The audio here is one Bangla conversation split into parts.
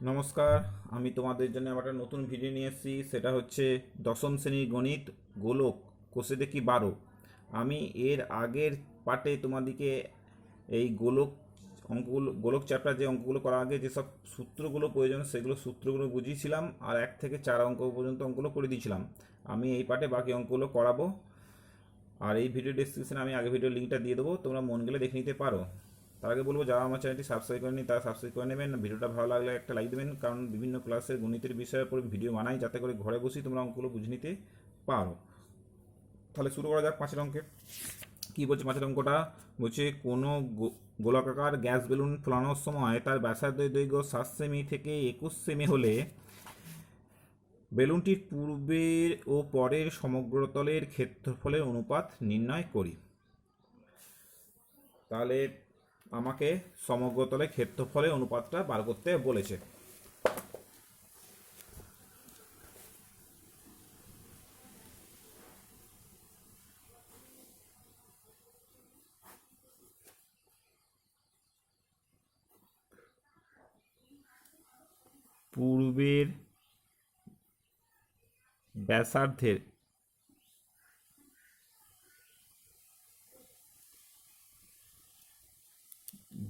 নমস্কার। আমি তোমাদের জন্য আবার একটা নতুন ভিডিও নিয়ে এসেছি। সেটা হচ্ছে দশম শ্রেণীর গণিত গোলক কোষে দেখি 12। আমি এর আগের পার্টে তোমাদেরকে এই গোলক চ্যাপ্টার যে অঙ্কগুলো করার আগে যেসব সূত্রগুলো প্রয়োজন সেগুলো সূত্রগুলো বুঝিয়েছিলাম, আর 1 থেকে 4 অঙ্ক পর্যন্ত অঙ্কগুলো করে দিয়েছিলাম। আমি এই পার্টে বাকি অঙ্কগুলো করাবো, আর এই ভিডিও ডেসক্রিপশনে আমি আগে ভিডিও লিঙ্কটা দিয়ে দেবো, তোমরা মন গেলে দেখে নিতে পারো। তার আগে বলবো, যারা আমার চ্যানেলটি সাবস্ক্রাইব করেনি তারা সাবস্ক্রাইব করে নেবেন। ভিডিওটা ভালো লাগলে একটা লাইক দেবেন, কারণ বিভিন্ন ক্লাসের গণিতের বিষয়ের উপর ভিডিও বানাই যাতে করে ঘরে বসেই তোমরা অঙ্কগুলো বুঝে নিতে পারো। তাহলে শুরু করা যাক 5 অঙ্কে। কী বলছে 5 অঙ্কটা? বলছে কোনো গোলাকার গ্যাস বেলুন ফোলানোর সময় তার ব্যাসার্ধ দৈর্ঘ্য 7 সেমি থেকে 21 সেমি হলে বেলুনটির পূর্বের ও পরের সমগ্রতলের ক্ষেত্রফলের অনুপাত নির্ণয় করি। তাহলে আমাকে সমগ্রতলের ক্ষেত্রফলের অনুপাতটা বার করতে বলেছে। পূর্বের ব্যাসার্ধের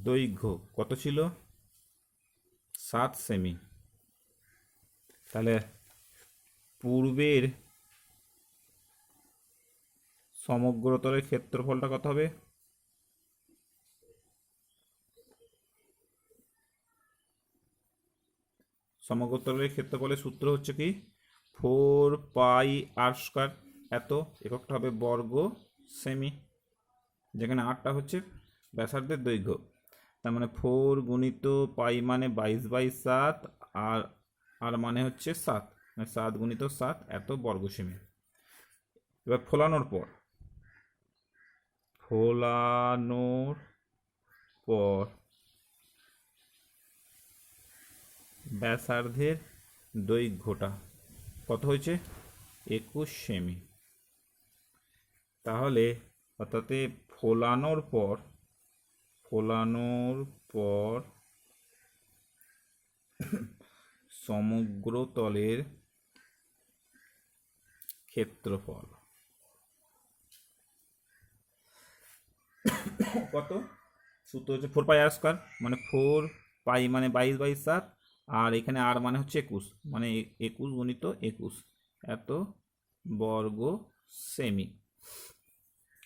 দৈর্ঘ্য কত ছিল? 7 সেমি। তাহলে পূর্বের সমগ্রতলের ক্ষেত্রফলটা কত হবে? সমগ্রতলের ক্ষেত্রফলের সূত্র হচ্ছে কি? 4πr²। এত এককটা হবে বর্গ সেমি, যেখানে আরটা হচ্ছে ব্যাসার্ধের দৈর্ঘ্য। তার মানে 4 গুণিত পাই মানে 22/7, আর আর মানে হচ্ছে 7, মানে 7 গুণিত 7 এত বর্গ সেমি। এবার ফোলানোর পর ব্যাসার্ধের দৈর্ঘ্যটা কত হয়েছে? 21 সেমি। তাহলে অর্থাৎ ফোলানোর পর সমগ্র তলের ক্ষেত্রফল কত? সূত্র হচ্ছে 4πr², মানে 4π মানে 22/7, আর এখানে আর মানে হচ্ছে 21, মানে 21 গুণিত 21 এত বর্গ সেমি।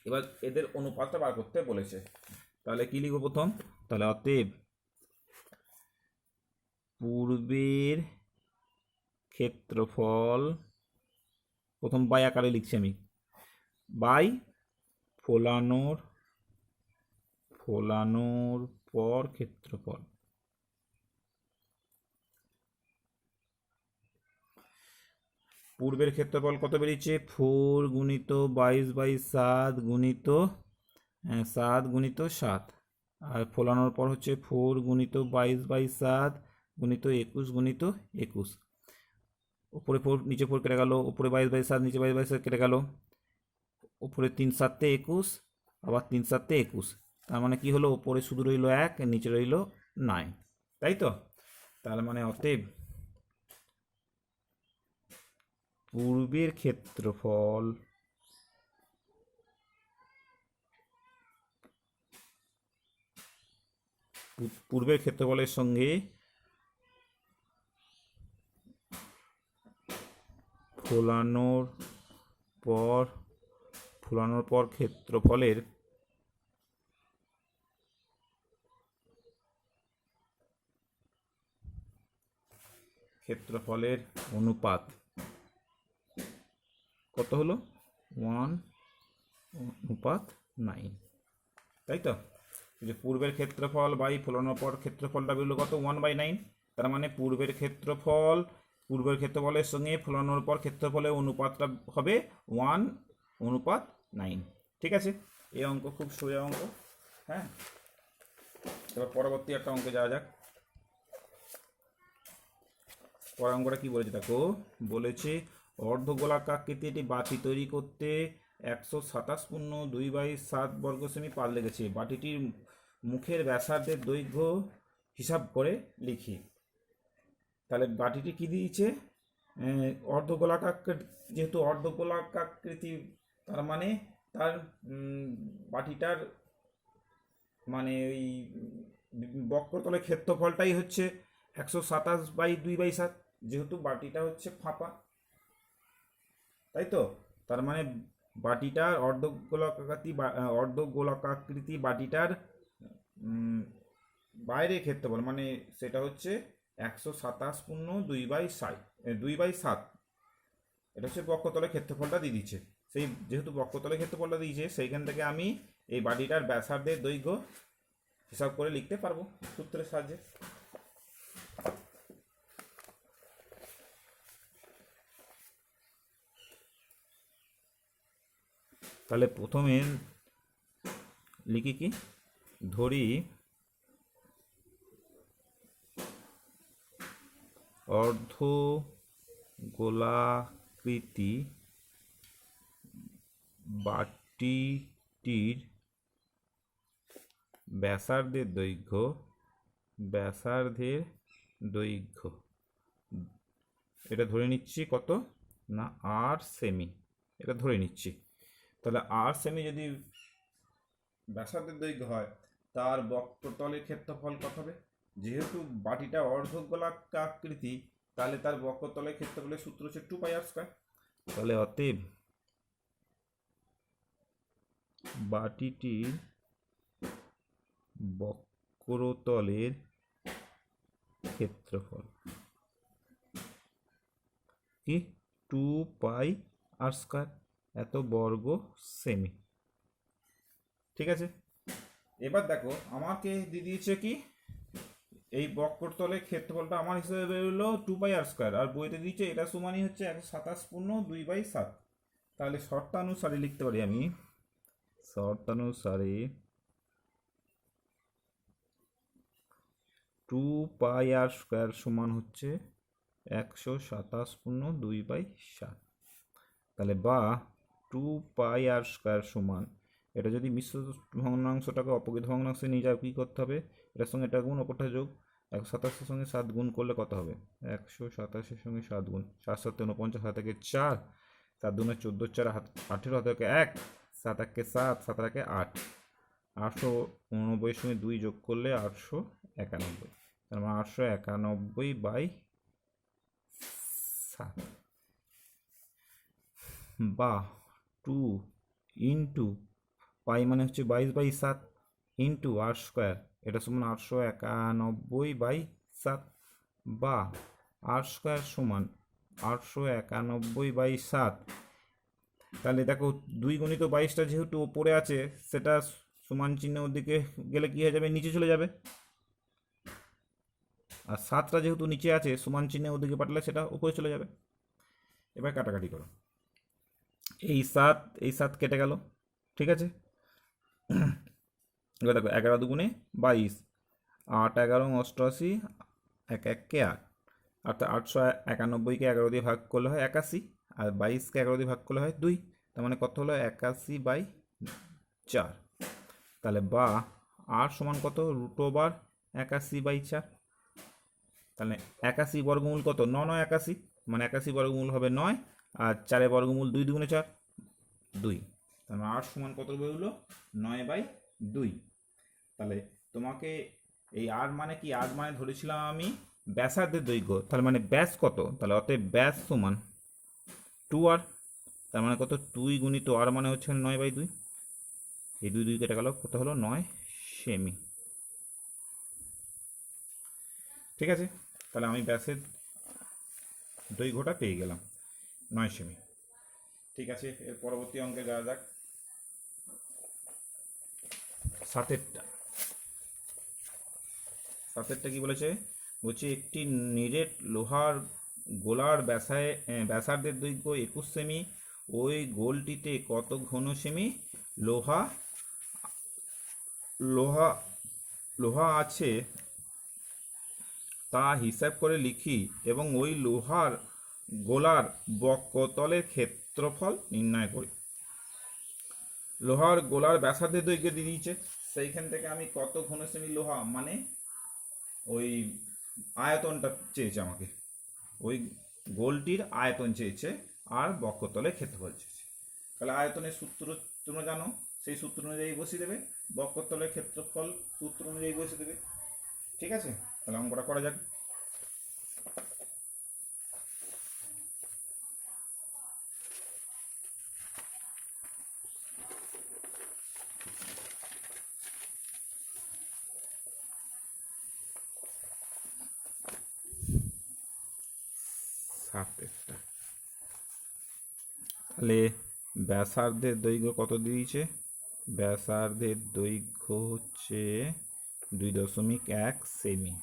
এবার এদের অনুপাতটা বার করতে বলেছে। তাহলে কি লিখব প্রথম? তাহলে অতএব পূর্বের ক্ষেত্রফল, প্রথম বাই আকারে লিখছি আমি, বাই ফোলানোর পর ক্ষেত্রফল। পূর্বের ক্ষেত্রফল কত বেরিয়েছে? 4 গুণিত 22/7 গুণিত 7 গুণিত 7, আর ফোলানোর পর হচ্ছে 4 গুণিত 22/7 গুণিত 21 গুণিত 21। উপরে 4 নিচে 4 কেটে গেল, উপরে 22/7 নিচে 22/7 কেটে গেল, উপরে 3 7 21, আবার 3 7 21। তার মানে কি হলো? উপরে শুধু রইল 1, নিচে রইল 9, তাই তো? তার মানে অতএব পূর্বের ক্ষেত্রফলের সঙ্গে ফোলানোর পর ক্ষেত্রফলের অনুপাত কত হলো? 1:9, তাই তো? যে পূর্বের ক্ষেত্রফল বাই ফোলানোর পর ক্ষেত্রফলটা বেরোলো কত? 1/9। তার মানে পূর্বের ক্ষেত্রফলের সঙ্গে ফোলানোর পর ক্ষেত্রফলের অনুপাতটা হবে 1:9। ঠিক আছে, এই অঙ্ক খুব সোজা অঙ্ক। হ্যাঁ, এবার পরবর্তী একটা অঙ্কে যাওয়া যাক। পরের অঙ্কটা কি বলেছে দেখো। বলেছে অর্ধগোলাকৃতি একটি বাটি তৈরি করতে 127.2/7 বর্গ সেমি পার লেগেছে। বাটিটির মুখের ব্যাসার্ধের দৈর্ঘ্য হিসাব করে লিখি। তাহলে বাটিটি কি দিয়েছে, অর্ধগোলাকার, যেহেতু অর্ধগোলাকাকৃতি তার মানে তার বাটিটার মানে ওই বক্রতলের ক্ষেত্রফলটাই হচ্ছে 127/2/7, যেহেতু বাটিটা হচ্ছে ফাঁপা, তাই তো। তার মানে বাটিটার অর্ধগোলাকাকৃতি বাটিটার বাইরে ক্ষেত্রফল মানে সেটা হচ্ছে 127/2/7, এটা হচ্ছে বক্রতলের ক্ষেত্রফলটা দিয়ে দিচ্ছে। সেই যেহেতু বক্রতলের ক্ষেত্রফলটা দিয়েছে, সেইখান থেকে আমি এই বাটিটার ব্যাসার্ধের দৈর্ঘ্য হিসাব করে লিখতে পারবো সূত্রের সাহায্যে। তাহলে প্রথমে লিখি কি, ধরি অর্ধগোলাকৃতি বাটিটির ব্যাসার্ধের দৈর্ঘ্য এটা ধরে নিচ্ছি কত না 8 সেমি, এটা ধরে নিচ্ছি। তাহলে 8 সেমি যদি ব্যাসার্ধের দৈর্ঘ্য হয়, তার বক্রতলের ক্ষেত্রফল কত হবে? যেহেতু বাটিটা অর্ধগোলাকৃতি, তাহলে তার বক্রতলের ক্ষেত্রফলের সূত্র হচ্ছে 2πr²। তাহলে অতএব বাটিটির বক্রতলের ক্ষেত্রফল কি 2πr², এত বর্গ সেমি। ঠিক আছে, এবার দেখো আমাকে দিয়ে দিয়েছে কি, এই বক্রতলের ক্ষেত্রফলটা আমার হিসেবে বেরোলো 2πr², আর বইতে দিয়েছে এটা সমানই হচ্ছে 127/2/7। তাহলে শর্তানুসারে লিখতে পারি আমি, শর্তানুসারে 2πr² সমান হচ্ছে 127/2/7। তাহলে বা 2πr² সমান, এটা যদি মিশ্র ভগ্নাংশটাকে অপকৃত ভগ্নাংশে নিয়ে যাও, কী করতে হবে, এটার সঙ্গে এটা গুণ, অপরটা যোগ। 127-এর সঙ্গে 7 গুণ করলে কত হবে? 127-এর সঙ্গে 7 গুণ, 7 7 49, 7 একে 4, 7 2 14, 4 18, হাতে 1, 7 1 7, 7 1 8, 889-এর সঙ্গে 2 যোগ করলে 891, তার মানে 891/7 বা 2 ইন্টু পাই মানে হচ্ছে 22/7 ইন্টু r², এটা সমান 891/7 বা r² সমান 891/7। তাহলে দেখো 2 গুণিত 22টা যেহেতু ওপরে আছে, সেটা সমান চিহ্ন ওদিকে গেলে কী হয়ে যাবে, নিচে চলে যাবে। আর 7টা যেহেতু নিচে আছে, সমান চিহ্ন ওদিকে পাঠালে সেটা উপরে চলে যাবে। এবার কাটাকাটি করো, এই 7 কেটে গেল। ঠিক আছে, এবার দেখো 11 দুগুণে 22, 8 11 88, 1 1 কে 8, অর্থাৎ 891-কে 11 দিয়ে ভাগ করলে হয় 81, আর 22-কে 11 দিয়ে ভাগ করলে হয় 2, তার মানে কত হলো 81/4। তাহলে বা আর সমান কত, √81/4। তাহলে 81 বর্গমূল কত, 9 9 81, মানে 81 বর্গমূল হবে 9, আর 4 বর্গমূল 2 2 4 2, তাহলে আর সমান কত বেরোলো 9/2। তাহলে তোমাকে এই আর মানে কি, আর মানে ধরেছিলাম আমি ব্যাসার্ধের দৈর্ঘ্য, তাহলে মানে ব্যাস কত, তাহলে অতএব ব্যাস সমান 2r, তার মানে কত 2 গুণিত আর মানে হচ্ছে 9/2, এই 2 2 কেটে গেল, কত হলো 9 সেমি। ঠিক আছে, তাহলে আমি ব্যাসের দৈর্ঘ্যটা পেয়ে গেলাম 9 সেমি। ঠিক আছে, এর পরবর্তী অঙ্কে যাওয়া যাক, 7এরটা কি বলেছে, বলছে একটি নিরেট লোহার গোলার ব্যাসার্ধের দৈর্ঘ্য 21 সেমি, ওই গোলটিতে কত ঘন সেমি লোহা লোহা লোহা আছে তা হিসাব করে লিখি, এবং ওই লোহার গোলার বক্রতলের ক্ষেত্রফল নির্ণয় করি। লোহার গোলার ব্যাসার্ধের দৈর্ঘ্য দিয়ে দিয়েছে, সেইখান থেকে আমি কত ঘন সেমি লোহা মানে ওই আয়তনটা চেয়েছে আমাকে। ওই গোলটির আয়তন চেয়েছে আর বক্ষতলের ক্ষেত্রফল চেয়েছে। তাহলে আয়তনের সূত্র তোমরা জানো, সেই সূত্র অনুযায়ী বসিয়ে দেবে, বক্ষতলের ক্ষেত্রফল সূত্র অনুযায়ী বসিয়ে দেবে। ঠিক আছে, তাহলে অঙ্কটা করা যাক। তাহলে ব্যাসার্ধের দৈর্ঘ্য কত দিয়েছে? ব্যাসার্ধের দৈর্ঘ্য হচ্ছে 2.1 সেমি।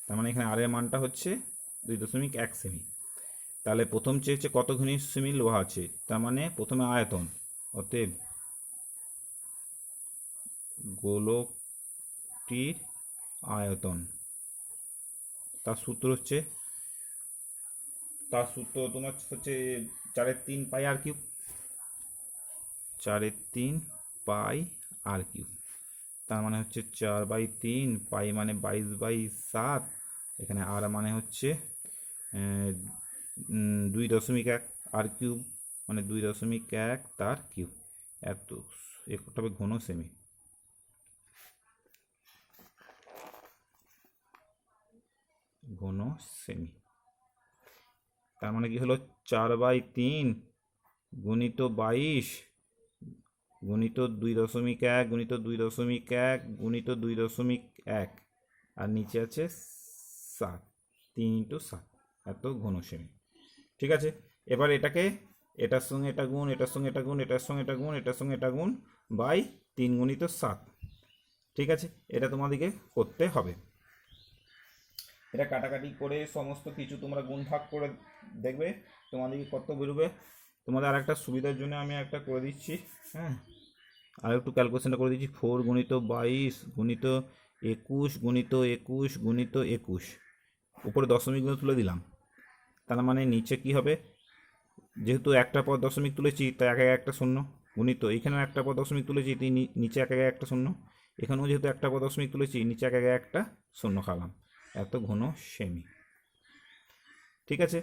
তার মানে এখানে আর এর মানটা হচ্ছে 2.1 সেমি। তাহলে প্রথম চেয়েছে কত ঘনী সেমি লোহা আছে, তার মানে প্রথমে আয়তন, অতএব গোলকটির আয়তন, তার সূত্র তোমার হচ্ছে 4/3 পাই আর কিউব, 4/3 পাই আর কিউব। তার মানে হচ্ছে 4/3 পাই মানে 22/7, এখানে আর মানে হচ্ছে 2.1 আর কিউব, মানে 2.1 তার কিউব, এত একটা হবে ঘন সেমি। ঘন সেমি, তার মানে কি হলো 4/3 গুণিত 22 গুণিত 2.1 গুণিত 2.1 গুণিত 2.1, আর নিচে আছে 7, 3 × 7, এত ঘন সেমি। ঠিক আছে, এবার এটাকে এটার সঙ্গে এটা গুণ, এটার সঙ্গে এটা গুণ, এটার সঙ্গে এটা গুণ, এটার সঙ্গে এটা গুণ বাই 3 × 7। ঠিক আছে, এটা তোমাদেরকে করতে হবে। এটা কাটাকাটি করে সমস্ত কিছু তোমরা গুণ ভাগ করে দেখবে তোমাদেরকে কত বেরোবে। তোমাদের আর একটা সুবিধার জন্য আমি একটা করে দিচ্ছি, হ্যাঁ, আর একটু ক্যালকুলেশনটা করে দিচ্ছি। 4 × 22 গুণিত 21 গুণিত 21 গুণিত 21, উপরে দশমিকগুলো তুলে দিলাম। তার মানে নিচে কি হবে, যেহেতু একটা পর দশমিক তুলেছি তাই এক একটা শূন্য, গুণিত এখানেও একটা পর দশমিক তুলেছি তাই নিচে এক একটা শূন্য, এখানেও যেহেতু একটা পর দশমিক তুলেছি নিচে এক একটা শূন্য খালাম, এত ঘন সেমি। ঠিক আছে,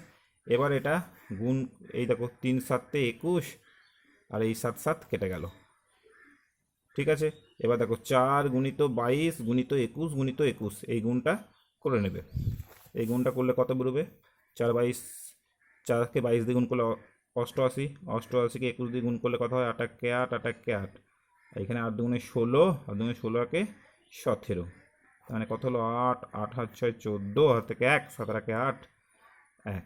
এবার এটা গুণ, এই দেখো 3 × 7 = 21, আর এই 7 7 কেটে গেল। ঠিক আছে, এবার দেখো 4 গুণিত 22 গুণিত 21 গুণিত 21, এই গুণটা করে নেবে। এই গুণটা করলে কত বেরোবে? 4/22, 4কে 22 দিয়ে গুণ করলে 88, 88কে 21 দিয়ে গুণ করলে কত হয়? 8 × 8, 8 × 8, এখানে 8 × 2 = 16, আর 2 × 16 = 17, মানে কত হলো? 8, 8 × 6 = 14, হাত থেকে 1, 7 × 8, 1,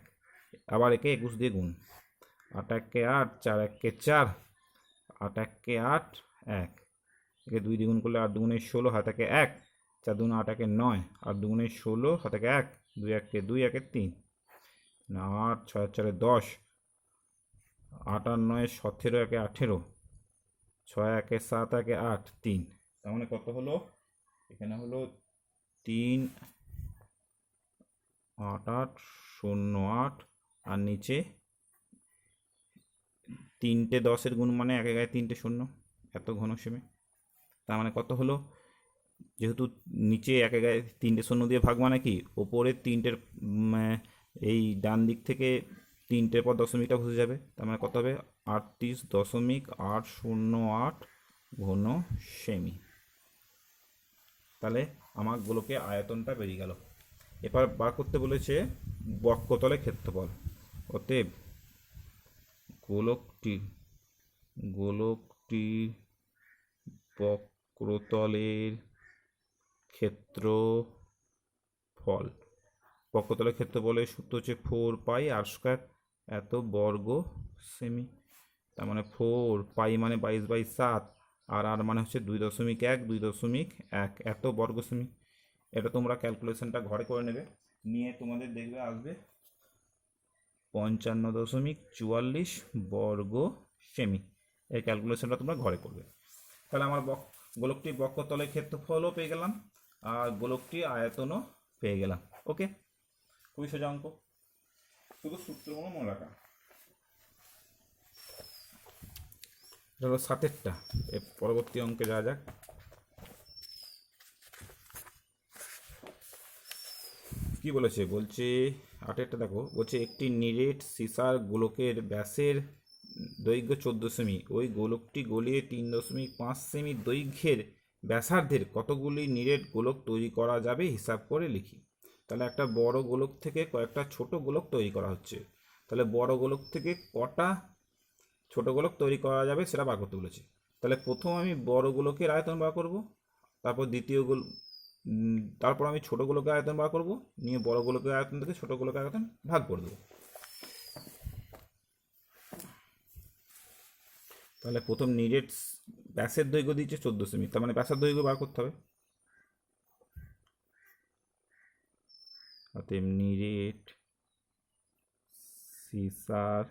আবার একে 21 দিয়ে গুণ, 8 × 1 = 8, 4 × 1 = 4, 8 × 1 = 8, 1, একে 2 দিয়ে গুণ করলে 8 × 2 = 16, হাত থেকে 1, 4 × 2 = 8, 1 = 9, 8 × 2 = 16, হাত থেকে 1, 2 × 1 = 2, 1 × 3, 8, 6 × 4 = 10, 8 আর 9 = 17, 1 × 18, 6 × 1 = 7, 1 × 8, 3, তার মানে কত হলো? এখানে হলো 3, 8, 8, 0, 8, আর নিচে 3টে 10-এর গুণ মানে 1 গায়ে 3টে শূন্য, এত ঘন সেমি। তার মানে কত হলো? যেহেতু নিচে 1 গায়ে 3টে শূন্য দিয়ে ভাগ মানে কি, ওপরে 3টের এই ডান দিক থেকে 3টের পর দশমিকটা বসে যাবে, তার মানে কত হবে? 38.808 ঘন সেমি। তাহলে আমার গোলকের আয়তনটা বেরিয়ে গেল। এবার বার করতে বলেছে বক্ষতলের ক্ষেত্রফল, অতএব গোলকটির বক্রতলের ক্ষেত্রফল, বক্ষতলের ক্ষেত্রফলের সূত্র হচ্ছে 4 পাই r², এত বর্গ সেমি। তার মানে 4 পাই মানে 22/7, আর আর মানে হচ্ছে 2.1, 2.1, এত বর্গ সেমি। এটা তোমরা ক্যালকুলেশনটা ঘরে করে নেবে, নিয়ে তোমাদের দেখবে আসবে 55.44 বর্গ সেমি। এই ক্যালকুলেশনটা তোমরা ঘরে করবে। তাহলে আমার গোলকটির বক্ষতলের ক্ষেত্রফলও পেয়ে গেলাম, আর গোলকটির আয়তনও পেয়ে গেলাম। ওকে, খুবই সোজা অঙ্ক, শুধু সূত্রগুলো মনে রাখা। এটা হলো 7-এরটা। এর পরবর্তী অঙ্কে যাওয়া যাক। কি বলেছে, বলছে আটেরটা দেখো, বলছে একটি নিরেট সিসার গোলকের ব্যাসের দৈর্ঘ্য 14 সেমি, ওই গোলকটি গলিয়ে 3.5 সেমি দৈর্ঘ্যের ব্যাসার্ধের কতগুলি নিরেট গোলক তৈরি করা যাবে হিসাব করে লিখি। তাহলে একটা বড় গোলক থেকে কয়েকটা ছোট গোলক তৈরি করা হচ্ছে, তাহলে বড় গোলক থেকে কটা ছোট গোলক তৈরি করা যাবে সেটা বার করতে বলেছে। তাহলে প্রথম আমি বড় গোলকের আয়তন বার করব, তারপর তারপর আমি ছোট গোলকের আয়তন বার করব, নিয়ে বড় গোলকের আয়তন থেকে ছোট গোলকের আয়তন ভাগ করে দেবো। তাহলে প্রথম নিরেট ব্যাসের দৈর্ঘ্য দিচ্ছে 14 সেমি, তার মানে ব্যাসের দৈর্ঘ্য বার করতে হবে। অতএব নিরেট সিসার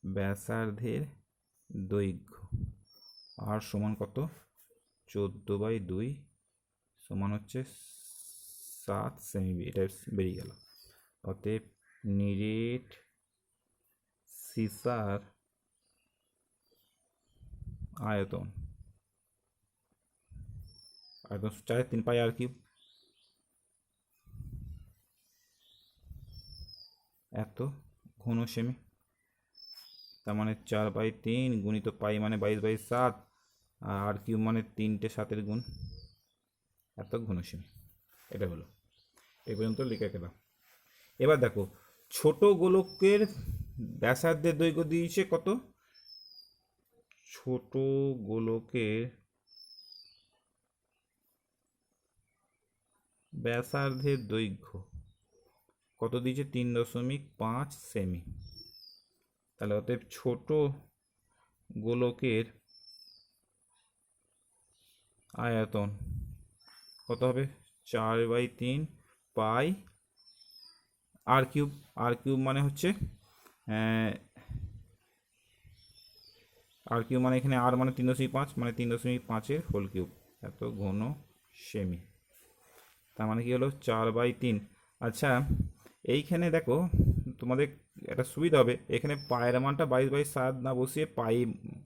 ব্যাসার্ধের দৈর্ঘ্য আর সমান কত, 14/2 সমান হচ্ছে 7 সেমি, এটা বেরিয়ে গেল। অতএব নিরেট সিসার আয়তন 3 পাই আর কিউব, এত ঘন সেমি, তার মানে 4/3 গুণিত পাই মানে 22/7, আর কিউব মানে 3টে 7-এর গুণ, এত ঘন সেমি। এটা হলো, এই পর্যন্ত লিখে গেলাম। এবার দেখো ছোট গোলকের ব্যাসার্ধের দৈর্ঘ্য দিয়েছে কত, ছোট গোলকের ব্যাসার্ধের দৈর্ঘ্য কত দিয়েছে, 3.5 সেমি। তাহলে অতএব ছোট গোলকের আয়তন কত হবে, 4/3 পাই আর কিউব। আর কিউব মানে হচ্ছে আর কিউব মানে এখানে আর মানে 3.5 মানে 3.5-এর হোল কিউব, এত ঘন সেমি। তার মানে কি হলো 4/3। আচ্ছা এইখানে দেখো তোমাদের একটা সুবিধা হবে, এখানে পায়ের মানটা 22/7 না বসিয়ে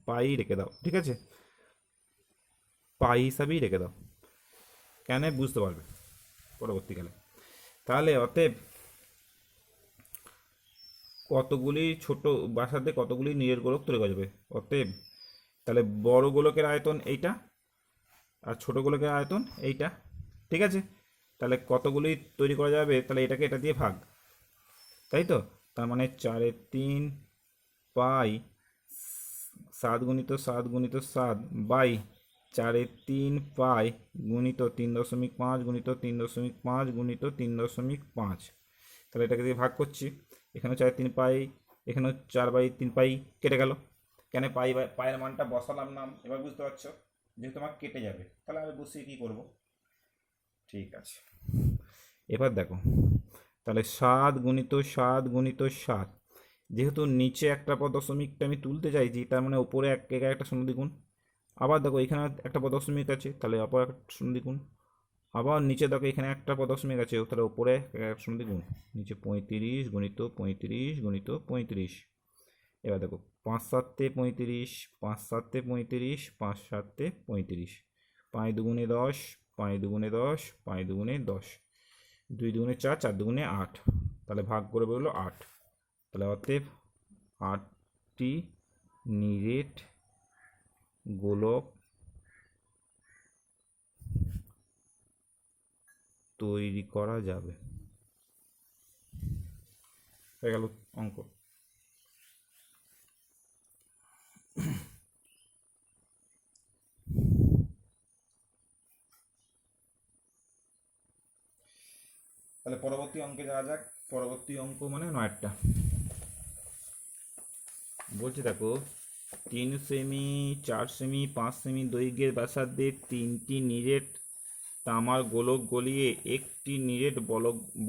পাই রেখে দাও, ঠিক আছে, পাই হিসাবেই রেখে দাও, কেন বুঝতে পারবে পরবর্তীকালে। তাহলে অতএব কতগুলি ছোট ব্যাসার্ধে কতগুলি নিরেট গোলক তৈরি করা যাবে, অতএব তাহলে বড় গোলকের আয়তন এইটা আর ছোট গোলকের আয়তন এইটা, ঠিক আছে। তাহলে কতগুলি তৈরি করা যাবে, তাহলে এটাকে এটা দিয়ে ভাগ, তাই তো। তার মানে 4/3 পাই 7 × 7 × 7 বাই 4/3 পাই গুণিত 3.5 গুণিত 3.5 গুণিত 3.5। তাহলে এটাকে দিয়ে ভাগ করছি, এখানেও 4/3 পাই, এখানেও 4/3 পাই, কেটে গেল। কেন পায়ের মানটা বসালাম না, এবার বুঝতে পারছো, যেহেতু আমার কেটে যাবে, তাহলে আমি বসিয়ে কী করব, ঠিক আছে। এবার দেখো তাহলে 7 × 7 × 7, যেহেতু নিচে একটা পদ দশমিকটা আমি তুলতে চাইছি, তার মানে উপরে একটা শূন্য দ্বিগুণ, আবার দেখো এখানে একটা পদ দশমিক আছে, তাহলে অপর একটা শূন্য দ্বিগুণ, আবার নিচে দেখো এখানে একটা পদ দশমিক আছে, তাহলে উপরে একটা শূন্য দ্বিগুণ, নিচে 35 গুণিত 35 গুণিত 35। এবার দেখো 5 × 7 = 35, 5 × 7 = 35, 5 × 7 = 35, 5 × 2 = 10, 5 × 2 = 10, 5 × 2 = 10, 2 × 2 = 4, 4 × 2 = 8, তাহলে ভাগ করে বেরোলো 8। তাহলে অতএব 8টি নিরেট গোলক তৈরি করা যাবে, হয়ে গেল অঙ্ক। তাহলে পরবর্তী অঙ্কে যাওয়া যাক। পরবর্তী অঙ্ক মানে 9টা বলছে, দেখো 3 সেমি, 4 সেমি, 5 সেমি দৈর্ঘ্যের ব্যাসার্ধে 3টি নিরেট তামার গোলক গলিয়ে একটি নিরেট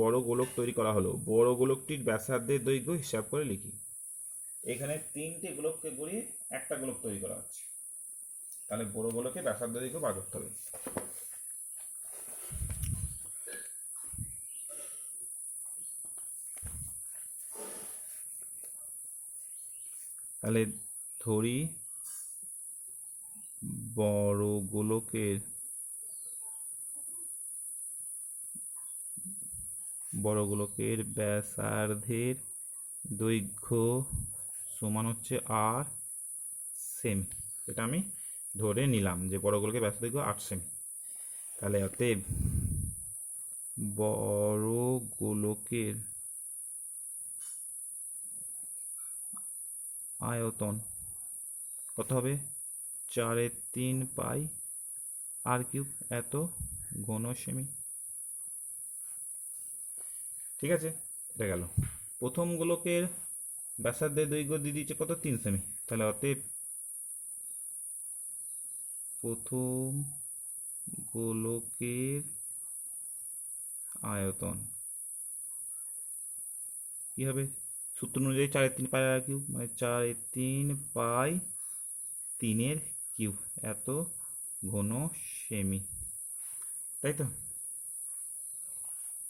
বড় গোলক তৈরি করা হলো, বড় গোলকটির ব্যাসার্ধের দৈর্ঘ্য হিসাব করে লিখি। এখানে 3টে গোলককে গলিয়ে একটা গোলক তৈরি করা হচ্ছে, তাহলে বড় গোলকের ব্যাসার্ধ দৈর্ঘ্য বার করতে হবে। তাহলে ধরি বড় গোলকের বড় গোলকের ব্যাসার্ধের দৈর্ঘ্য সমান হচ্ছে আর সেমি। এটা আমি ধরে নিলাম যে বড় গোলকের ব্যাসার্ধ দৈর্ঘ্য 8 সেমি। তাহলে অতএব বড় গোলকের আয়তন কত হবে? 4/3 পাই আর কিউব এত ঘন সেমি। ঠিক আছে, এটা গেল। প্রথম গোলকের ব্যাসার্ধের দৈর্ঘ্য দিয়ে দিচ্ছে কত? 3 সেমি। তাহলে অতএব প্রথম গোলকের আয়তন কি হবে? সূত্র অনুযায়ী 4/3 পাই আর কিউব, মানে 4/3 পাই 3 কিউব এত ঘন সেমি, তাই তো?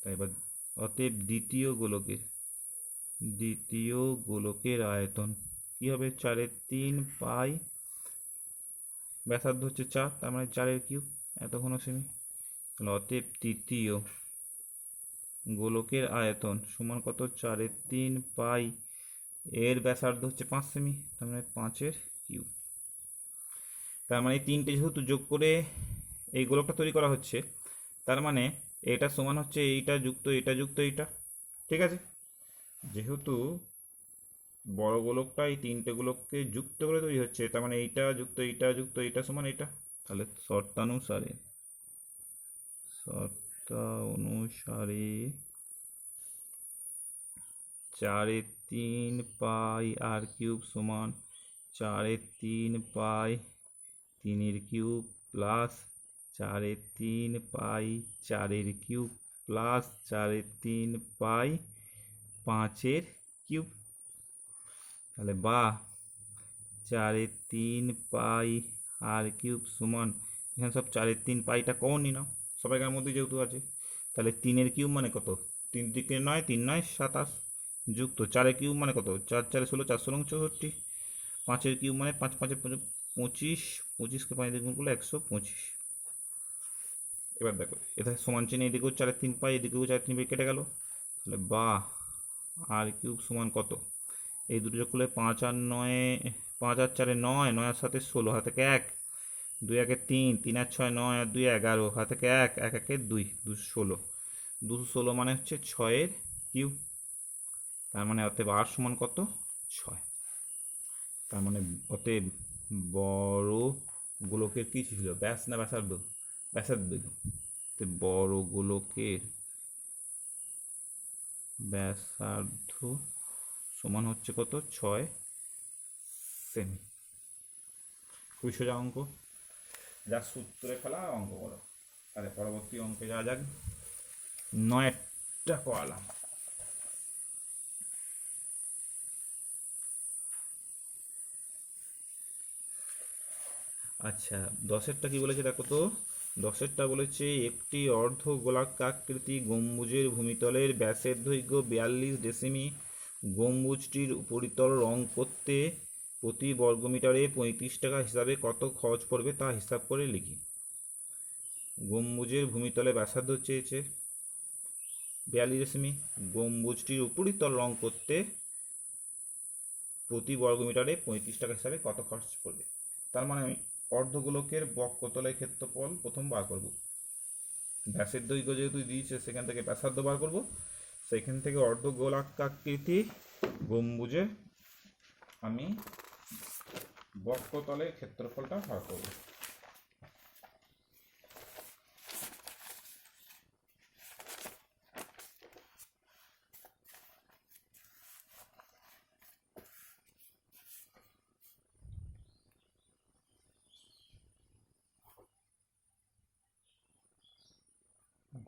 তাই এবার অতএব দ্বিতীয় গোলকের আয়তন কি হবে? 4/3 পাই, ব্যাসার্ধ হচ্ছে 4, তার মানে 4 কিউব এত ঘন সেমি। তাহলে অতএব তৃতীয় গোলকের আয়তন সমান কত? 4/3 পাই, এর ব্যাসার্ধ হচ্ছে 5 সেমি, তার মানে 5 কিউব। তার মানে তিনটে যেহেতু যোগ করে এই গোলকটা তৈরি করা হচ্ছে, তার মানে এটা সমান হচ্ছে এইটা যুক্ত এইটা যুক্ত এইটা। ঠিক আছে, যেহেতু বড় গোলকটা এই তিনটে গোলককে যুক্ত করে তৈরি হচ্ছে, তার মানে এইটা যুক্ত এইটা যুক্ত এইটা সমান এইটা। তাহলে শর্তানুসারে 4/3 পাই আর কিউব সমান 4/3 পাই 3 কিউব প্লাস 4/3 পাই 4 কিউব প্লাস 4/3 পাই 5 কিউব। তাহলে বা 4/3 পাই আর কিউব সমান, এখানে সব 4/3 পাইটা কমন নিই না, সবাইকার মধ্যে যেহেতু আছে। তাহলে 3 কিউব মানে কত? 3 দিকে 9, 3 9 27 যুক্ত 4 কিউব মানে কত? 4 4 16, 4 16 64। 5 কিউব মানে 5 5 25, 25কে 5 দিয়ে গুণ করলে 125। এবার দেখো, এটা সমান চিহ্ন এদিকেও 4/3 পাই এদিকেও 4/3 পাই কেটে গেল। তাহলে বা আর কিউব সমান কত? এই দুটো যোগ করলে 5 আর 9, 5 আর 4 9, 9 আর 7 16, হাতে 1, 2 1 3, 3 আর 6 9 আর 2 11, হাতে 1, 1 1 2, 216। 216 মানে হচ্ছে 6 কিউব। তার মানে অতএব আর সমান কত? 6। তার মানে অতএব বড় গোলকের কি ছিল? ব্যাস না ব্যাসার্ধ? ব্যাসার্ধ। বড় গোলকের ব্যাসার্ধ সমান হচ্ছে কত? 6 সেমি। খুবই সোজা অঙ্ক, যা সূত্রে ফেলা অঙ্ক করো। তাহলে পরবর্তী অঙ্কে যাওয়া যাক। 9টা করালাম। আচ্ছা, 10এরটা কি বলেছে দেখো তো। 10এরটা বলেছে একটি অর্ধ গোলাকৃতি গম্বুজের ভূমিতলের ব্যাসের দৈর্ঘ্য 42 ডেসিমি। গম্বুজটির উপরিতল রং করতে প্রতি বর্গমিটারে 35 টাকা হিসাবে কত খরচ পড়বে তা হিসাব করে লিখি। গম্বুজের ভূমিতলে ব্যাসার্ধ চেয়েছে 42 ডেসিমি, গম্বুজটির উপরিতল রং করতে প্রতি বর্গমিটারে 35 টাকা হিসাবে কত খরচ পড়বে। তার মানে আমি অর্ধগোলকের বক্ষতলের ক্ষেত্রফল প্রথম বার করব। ব্যাসের দৈর্ঘ্য যেহেতু দিয়েছে, সেখান থেকে ব্যাসার্ধ বার করব। সেখান থেকে অর্ধগোলাকৃতি গম্বুজে আমি বক্ষতলের ক্ষেত্রফলটা বার করব।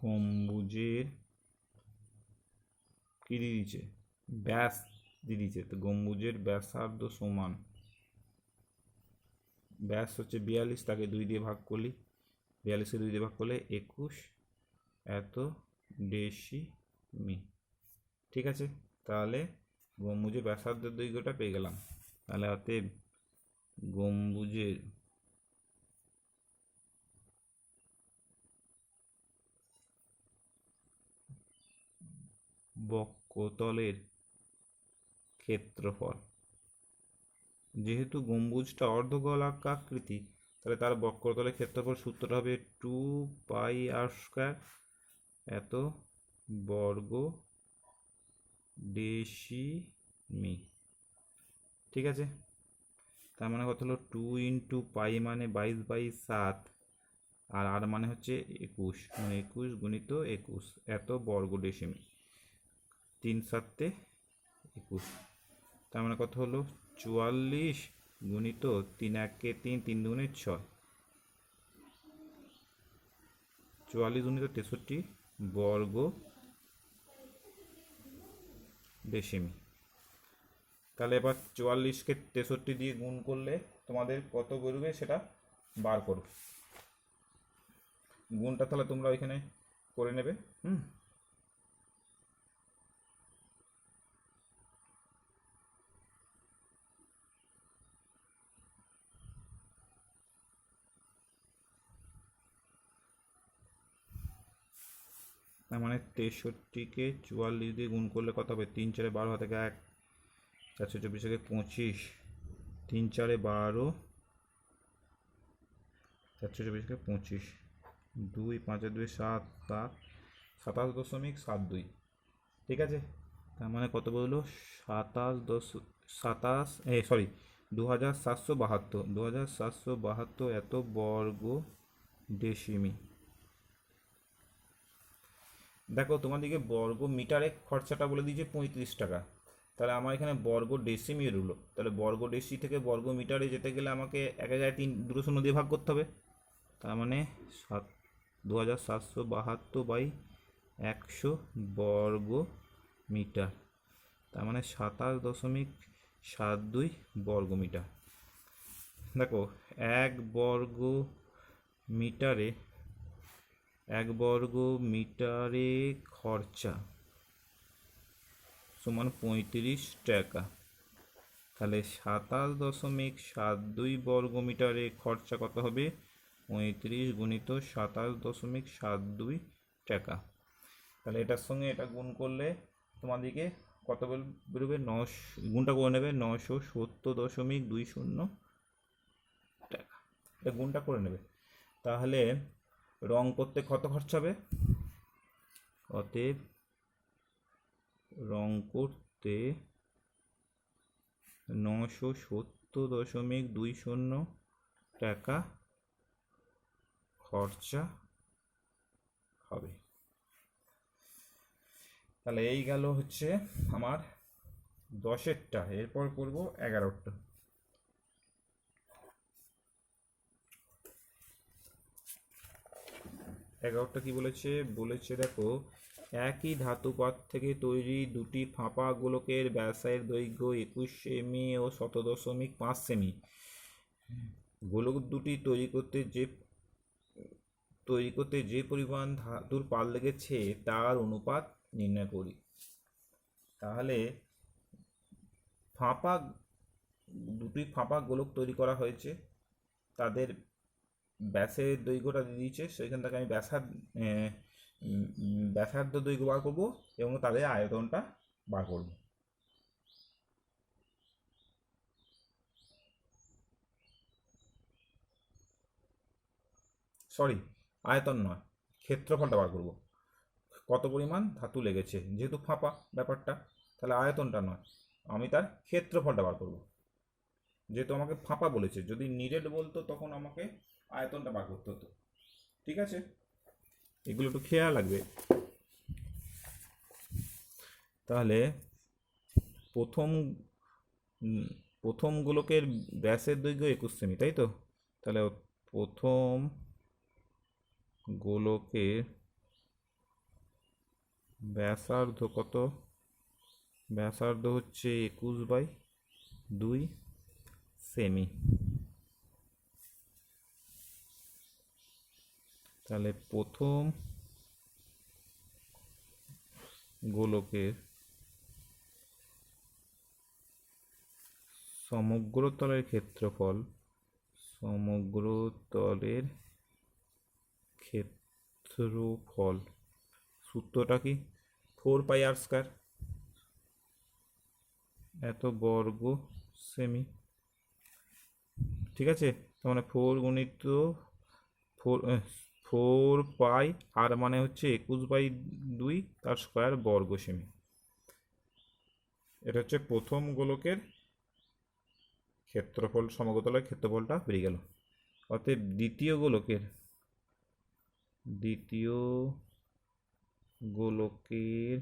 গম্বুজের কি দিয়ে দিচ্ছে? ব্যাস দিয়ে দিচ্ছে। তো গম্বুজের ব্যাসার্ধ সমান, ব্যাস হচ্ছে 42, তাকে 2 দিয়ে ভাগ করলি, 42কে 2 দিয়ে ভাগ করলে 21 এত ডেসিমি। ঠিক আছে, তাহলে গম্বুজের ব্যাসার্ধের দৈর্ঘ্যটা পেয়ে গেলাম। তাহলে অতএব গম্বুজের বক্ষতলের ক্ষেত্রফল। যেহেতু গম্বুজটা অর্ধগোলাকৃতি, তাহলে তার বক্ষতলের ক্ষেত্রফল সূত্রটা হবে 2πr², এত বর্গ ডেসিমি। ঠিক আছে, তার মানে কত হলো 2 × মানে 22/7, আর আর মানে হচ্ছে 21, মানে 21 গুণিত 21, এত বর্গ ডেসিমি। 3 × 7 = 21, তার মানে কত হলো 44 গুণিত 3 × 1 = 3, 3 × 2 = 6, 44 গুণিত 63 বর্গ ডেসিমি। তাহলে এবার 44কে 63 দিয়ে গুণ করলে তোমাদের কত বেরোবে সেটা বার করো। গুণটা তাহলে তোমরা ওইখানে করে নেবে। তার মানে 63কে 44 দিয়ে গুণ করলে কত হবে? 3 × 4 = 12, হাতে 1, 424 থেকে 25, 3 × 4 = 12, 424 থেকে 25, 2 5 × 2 = 7, 27.72। ঠিক আছে, তার মানে কত বললো? 2772 এত বর্গ ডেসিমি। দেখো তোমাদেরকে বর্গ মিটারে খরচাটা বলে দিয়েছে 35 টাকা, তাহলে আমার এখানে বর্গ ডেসিমি রইলো। তাহলে বর্গ ডেসি থেকে বর্গ মিটারে যেতে গেলে আমাকে এক জায়গায় 2 শূন্য দিয়ে ভাগ করতে হবে। তার মানে 2772/100 বর্গ মিটার, তার মানে 27.72 বর্গ মিটার। দেখো 1 বর্গ মিটারে খরচা সমান 35 টাকা। তাহলে 27.72 বর্গ মিটারে খরচা কত হবে? 35 গুণিত 27.72 টাকা। তাহলে এটার সঙ্গে এটা গুণ করলে তোমাদেরকে কত বেরোবে? 9, গুণটা করে নেবে, 970.20 টাকা। এটা গুণটা করে নেবে। তাহলে রং করতে কত খরচা হবে? অতএব রং করতে 970.20 টাকা খরচা হবে। তাহলে এই গেল হচ্ছে আমার 10এরটা। এরপর করব 11টা। 11টা কি বলেছে? দেখো, একই ধাতুপাত থেকে তৈরি দুটি ফাঁপা গোলকের ব্যাসের দৈর্ঘ্য 21 সেমি ও 17.5 সেমি। গোলক দুটি তৈরি করতে যে পরিমাণ ধাতুর পাল লেগেছে তার অনুপাত নির্ণয় করি। তাহলে দুটি ফাঁপা গোলক তৈরি করা হয়েছে, তাদের ব্যাসের দৈর্ঘ্যটা দিয়ে দিয়েছে, সেখান থেকে আমি ব্যাসার্ধ দৈর্ঘ্য বার করবো এবং তাদের আয়তনটা বার করব। সরি, আয়তন নয়, ক্ষেত্রফলটা বার করব। কত পরিমাণ ধাতু লেগেছে, যেহেতু ফাঁপা ব্যাপারটা, তাহলে আয়তনটা নয়, আমি তার ক্ষেত্রফলটা বার করব। যেহেতু আমাকে ফাঁপা বলেছে, যদি নিরেট বলতো তখন আমাকে আয়তনটা বার করতে হতো। ঠিক আছে, এগুলো একটু খেয়াল রাখবে। তাহলে প্রথম গোলকের ব্যাসের দৈর্ঘ্য 21 সেমি, তাই তো? তাহলে প্রথম গোলকের ব্যাসার্ধ কত? ব্যাসার্ধ হচ্ছে 21/2 সেমি। তাহলে প্রথম গোলকের সমগ্র তলের ক্ষেত্রফল, সূত্রটা কি? 4πr², এত বর্গ সেমি। ঠিক আছে, তার মানে 4 আর মানে হচ্ছে 21/2 তার স্কোয়ার বর্গ সেমি। এটা হচ্ছে প্রথম গোলকের ক্ষেত্রফল, সমগ্রতলের ক্ষেত্রফলটা বেরিয়ে গেল। অতএব দ্বিতীয় গোলকের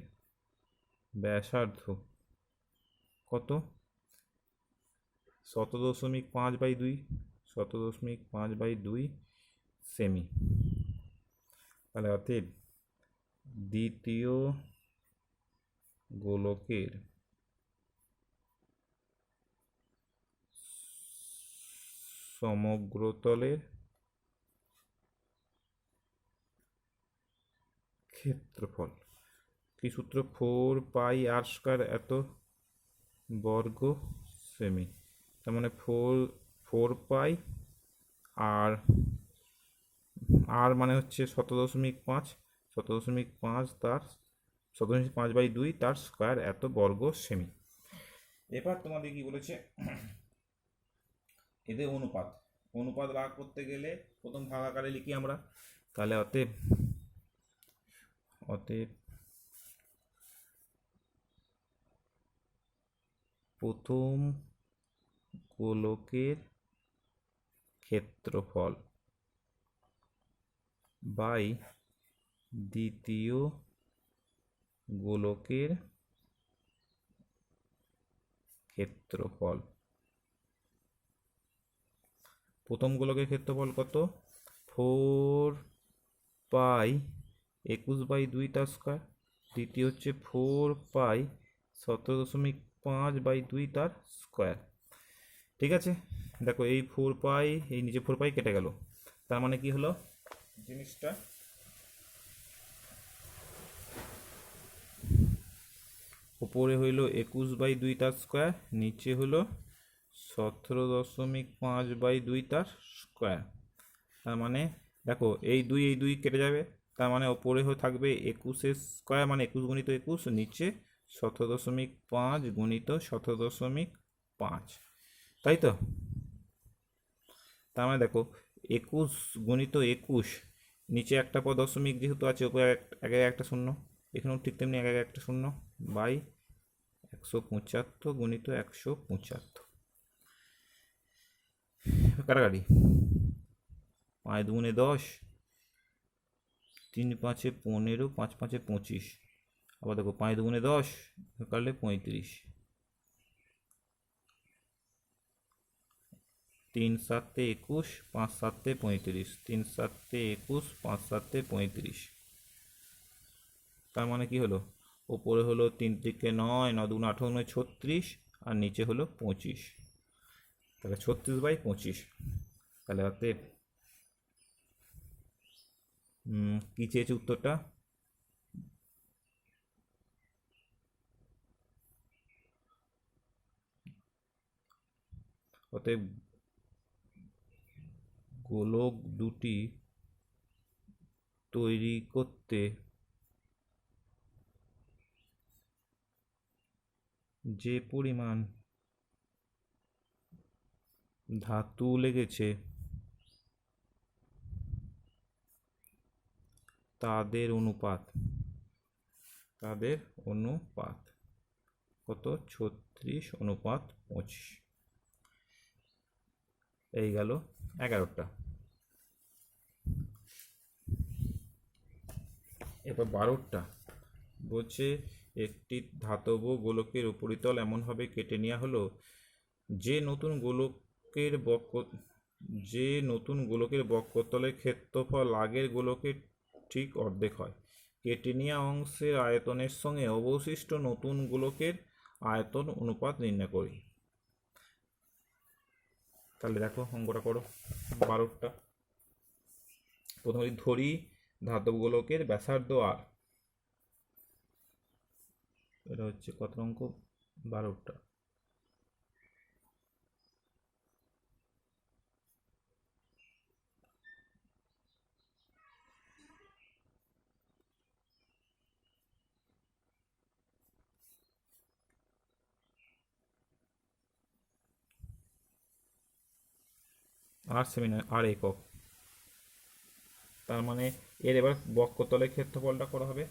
ব্যাসার্ধ কত? 17.5/2 সেমি। তাহলে অতএব দ্বিতীয় গোলকের সমগ্রতলের ক্ষেত্রফল কি সূত্র? 4πr² এত বর্গ সেমি। তার মানে 4π আর মানে হচ্ছে 17.5 তার 17.5/2 তার স্কোয়ার এত বর্গ সেমি। এবার তোমাদের কি বলেছে, এদের অনুপাত বার করতে গেলে প্রথম ভাগ আকারে লিখি আমরা। তাহলে অতএব প্রথম গোলকের ক্ষেত্রফল বাই দ্বিতীয় গোলকের ক্ষেত্রফল। প্রথম গোলকের ক্ষেত্রফল কত? 4π21/2 তার স্কোয়ার। দ্বিতীয় হচ্ছে 4π 17.5/2 তার স্কোয়ার। ঠিক আছে, দেখো এই 4π এই নিচে 4π কেটে গেল। তার মানে কি হলো জিনিসটা, উপরে হইল 21/2 তার স্কোয়ার, নিচে হলো 17.5/2 তার স্কোয়ার। তার মানে দেখো এই দুই কেটে যাবে, তার মানে ওপরে থাকবে 21 স্কোয়ার মানে 21 গুণিত 21, নিচে 17.5 গুণিত 17.5, তাই তো? তার মানে দেখো 21 গুণিত 21, নিচে একটা পর দশমিক যেহেতু আছে, ওপরে এক একটা শূন্য, এখানেও ঠিক তেমনি এক একটা শূন্য, বাই 175 গুণিত 175। কাটাকাটি, 5 দুগুণে 10, 3 5 15, 5 5 25। আবার দেখো 5 দুগুণে 10 কাটলে 35, 3 7 21, 5 7 35, 3 7 21, 5 7 35। তার মানে কি হলো, ওপরে হলো 3 থেকে 9, 9 দুগুণে 18, 36, আর নিচে হলো 25। তাহলে 36/25। তাহলে অতএব কি চেয়েছে উত্তরটা? অতএব গোলক দুটি তৈরি করতে যে পরিমাণ ধাতু লেগেছে তাদের অনুপাত কত? 36:25। এই গেল 11টা। এবার 12টা বলছে, একটি ধাতব গোলকের উপরিতল এমনভাবে কেটে নেওয়া হলো যে নতুন গোলকের বক্ষতলের ক্ষেত্রফল আগের গোলকের ঠিক অর্ধেক হয়। কেটে নেওয়া অংশের আয়তনের সঙ্গে অবশিষ্ট নতুন গোলকের আয়তন অনুপাত নির্ণয় করি। তাহলে দেখো অঙ্কটা করো 12টা। প্রথমে ধরি ধাতব গোলকের ব্যাসার্ধ আর, এটা হচ্ছে কত অঙ্ক? 12টা। আর সেমি নয়, আর একক। তার মানে এর এবার বক্ষতলের ক্ষেত্রফলটা করা হবে।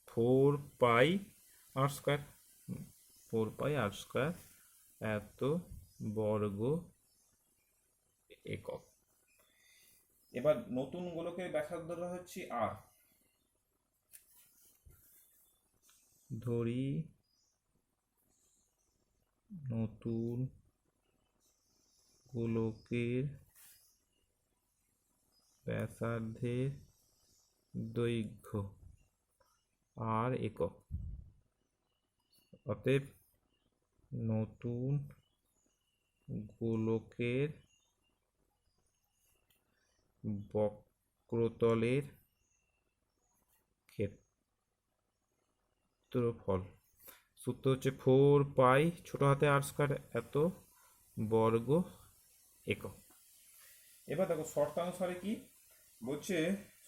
ফোর পাই আর স্কোয়ার, 4πr² এত বর্গ একক। এবার নতুন গোলকের ব্যাসার্ধটা হচ্ছে আর, ধরি নতুন গোলকের ব্যাসার্ধের দৈর্ঘ্য আর একক। অতএব নতুন গোলকের বক্রতলের ক্ষেত্রফল সূত্র হচ্ছে 4π ছোট হাতে আর স্কোয়ার এত বর্গ একক। এবার দেখো শর্তানুসারে কি বলছে,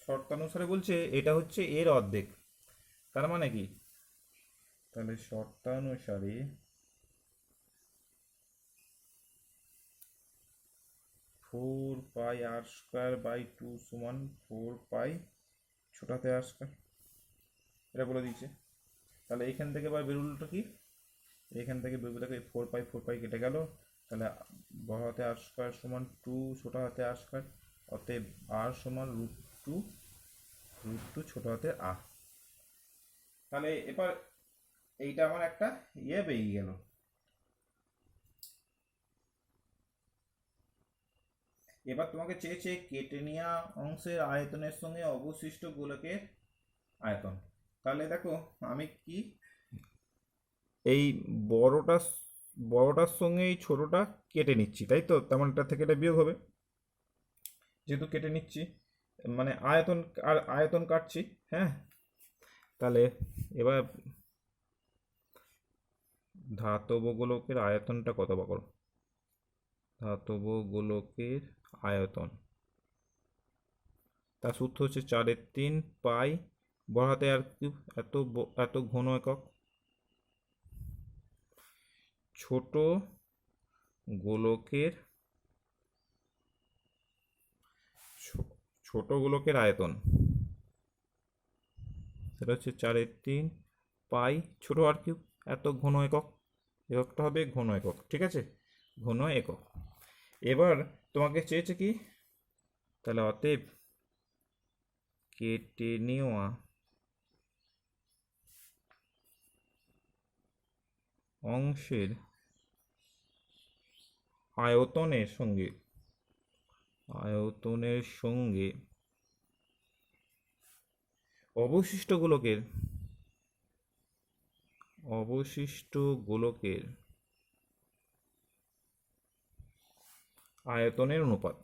শর্তানুসারে বলছে এটা হচ্ছে এর অর্ধেক। তার মানে কি, তাহলে শর্তানুসারে 4πr²/2 সমান 4π ছোট হাতে আর স্কোয়ার, এটা বলে দিয়েছে। তাহলে এখান থেকে এবার বেরোলোটা কি, এখান থেকে বেরোবে দেখো 4π কেটে গেল, তাহলে বড় হাতে আর স্কোয়ার সমান 2 ছোট হাতে আর স্কোয়ার, অতএব আর সমান √2 ছোট হাতে আর। তাহলে এবার এইটা আমার একটা ইয়ে বেরিয়ে গেল। এবার তোমাকে চেয়েছে কেটে নেওয়া অংশের আয়তনের সঙ্গে অবশিষ্ট গোলকের আয়তন। তাহলে দেখো আমি কি এই বড়টার সঙ্গে এই ছোটটা কেটে নিচ্ছি, তাই তো, তেমন এটা থেকে এটা বিয়োগ হবে, যেহেতু কেটে নিচ্ছি মানে আয়তন আর আয়তন কাটছি। হ্যাঁ, তাহলে এবার ধাতব গোলকের আয়তনটা কত বা করো, ধাতব গোলকের আয়তন তার সূত্র হচ্ছে 4/3 বড় হাতে আর কিউব এত ঘন একক। ছোট গোলকের আয়তন সেটা হচ্ছে 4/3 ছোট আর কিউব এত ঘন একক, এককটা হবে ঘন একক। ঠিক আছে, ঘন একক। এবার তোমাকে চেয়েছে কি, তাহলে অতএব কেটে নেওয়া অংশের আয়তনের সঙ্গে অবশিষ্ট গোলকের আয়তনের অনুপাত,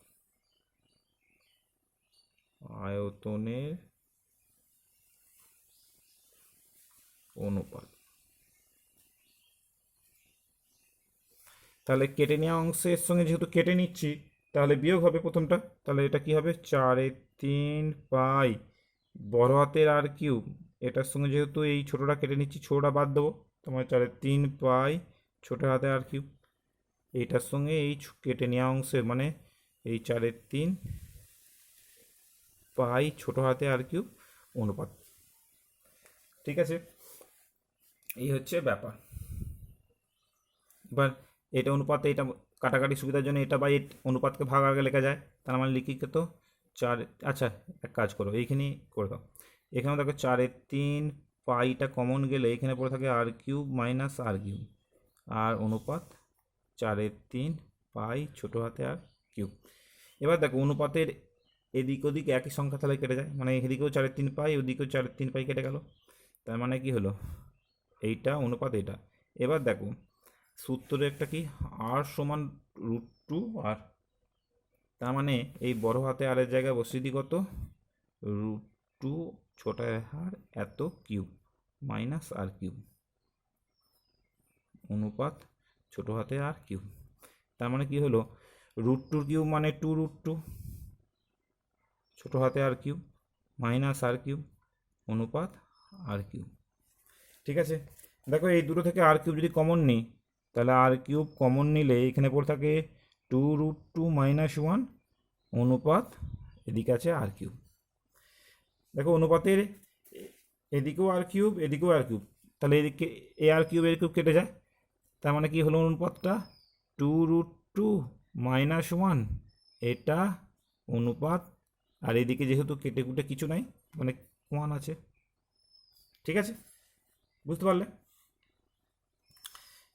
তাহলে কেটে নেওয়া অংশের সঙ্গে যেহেতু কেটে নিচ্ছি তাহলে বিয়োগ হবে প্রথমটা। তাহলে এটা কি হবে, 4/3 বড় হাতের আর কিউব, এটার সঙ্গে যেহেতু এই ছোটটা কেটে নিচ্ছি, ছোটটা বাদ দেবো, তোমার 4/3 ছোট হাতে আর কিউব, এইটার সঙ্গে এই কেটে নেওয়া অংশের মানে এই 4/3 ছোট হাতে আর কিউব অনুপাত। ঠিক আছে, এই হচ্ছে ব্যাপার। এবার এটা অনুপাতে এটা কাটাকাটি সুবিধার জন্য এটা বাই অনুপাতকে ভাগ আগে লেখা যায়। তার মানে লিখি কত 4, আচ্ছা এক কাজ করো এইখানে করে দাও, এখানে দেখো 4/3 কমন গেলে এখানে পড়ে থাকে আর কিউব মাইনাস আর কিউব, আর অনুপাত 4/3 ছোট হাতে আর কিউব। এবার দেখো অনুপাতের এদিক ওদিক একই সংখ্যা তাহলে কেটে যায়, মানে এদিকেও 4/3 ওদিকেও 4/3 কেটে গেল। তার মানে কি হলো, এইটা অনুপাত এটা। এবার দেখো সূত্রে একটা কি আর সমান √2 আর, তার মানে এই বড় হাতে আরের জায়গায় বসিয়ে দিই কত, √2 ছোট হার এত কিউব মাইনাস আর কিউব অনুপাত ছোট হাতে আর কিউব। তার মানে কি হলো, √2 কিউব মানে 2√2 ছোট হাতে আর কিউব মাইনাস আর কিউব অনুপাত আর কিউব। ঠিক আছে, দেখো এই দুটো থেকে আর কিউব যদি কমন নিই, তাহলে আর কিউব কমন নিলে এখানে পড়ে থাকে 2√2 - 1 অনুপাত এদিকে আছে আর কিউব। দেখো অনুপাতের এদিকেও আর কিউব এদিকেও আর কিউব, তাহলে এদিকে এ আর কিউব এর কিউব কেটে যায়, তার মানে কি হলো অনুপাতটা 2√2 - 1, এটা অনুপাত, আর এদিকে যেহেতু কেটে কুটে কিছু নাই মানে 1 আছে। ঠিক আছে, বুঝতে পারলে?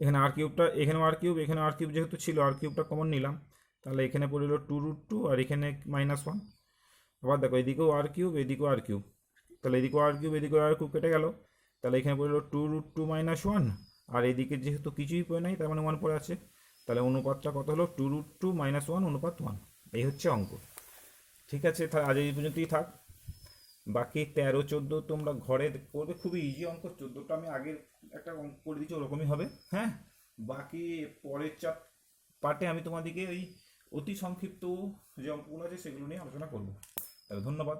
এখানে আর কিউবটা, এখানেও আর কিউব, এখানে আর কিউব যেহেতু ছিল আর কিউবটা কমন নিলাম, তাহলে এখানে পড়ে 2√2 আর এখানে -1। আবার দেখো এদিকেও আর কিউব এদিকেও আর কিউব, তাহলে এদিকেও আর কিউব এদিকেও আর কিউব কেটে গেল, তাহলে এখানে পড়ে 2√2 - 1, আর এদিকে যেহেতু কিছুই পড়ে নাই তার মানে 1 পড়ে আছে, তাহলে অনুপাতটা কত হলো 2√2 - 1 অনুপাত 1। এই হচ্ছে অঙ্ক। ঠিক আছে, তাহলে আজ এই পর্যন্তই থাক। বাকি 13, 14 তোমরা ঘরে করবে, খুবই ইজি অঙ্ক। 14টা আমি আগে একটা অঙ্ক করে দিচ্ছি, ওরকমই হবে। হ্যাঁ, বাকি পরের পার্টে আমি তোমাদেরকে ওই অতি সংক্ষিপ্ত যে অঙ্কগুলো আছে সেগুলো নিয়ে আলোচনা করবো। তাহলে ধন্যবাদ।